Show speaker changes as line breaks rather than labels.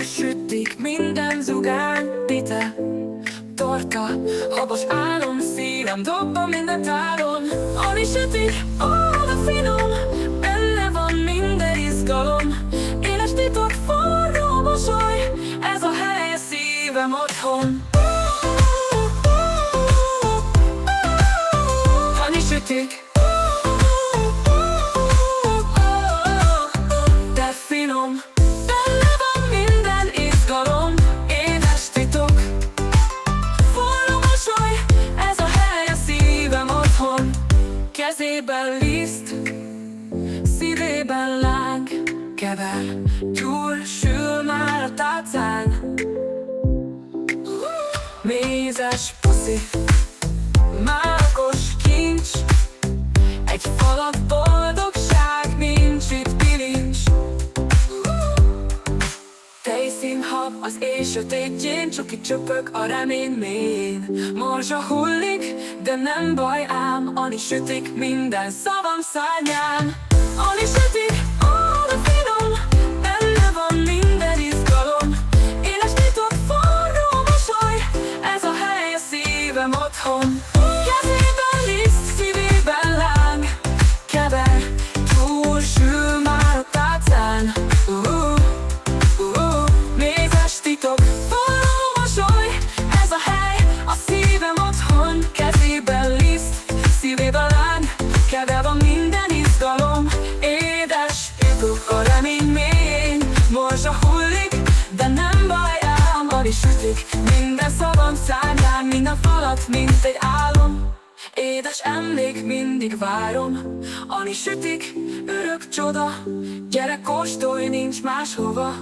Ani sütik, minden zugány, pite, torta, habos álom, szívem dobban minden tálon. Ani sütik, ó, de finom, benne van minden izgalom. Éles titok, forró mosoly, ez a hely, a szívem otthon. Ani sütik, de finom, benne van minden izgalom. Édes titok, forró mosoly, ez a hely, a szívem otthon. Kezében liszt, szívében láng, kever, gyúr, sül már a tálcán. Mézes puszi, mákos kincs, egy falat boldogság, nincs itt bilincs. Tejszínhab az éj sötétjén, csuki csöpög a remény mélyén. Morzsa hullik, de nem baj ám, Ani sütik, minden szavam szárnyán. Ani sütik, ó, de finom, benne van minden izgalom. Éles titok, forró mosoly, ez a hely, a szívem otthon. Kezében liszt, szívében láng, kever, túl sül már a tálcán. Mézes titok, forró mosoly, ez a hely, a szívem otthon. Kezében liszt, szívében láng, kever van minden izgalom. Édes titok a remény mélyén, morzsa hullik, de nem baj ám. Ani sütik, minden szavam szárnyán, minden falat, mint egy álom. Édes emlék, mindig várom. Ani sütik, örök csoda, gyere kóstolj, nincs máshova.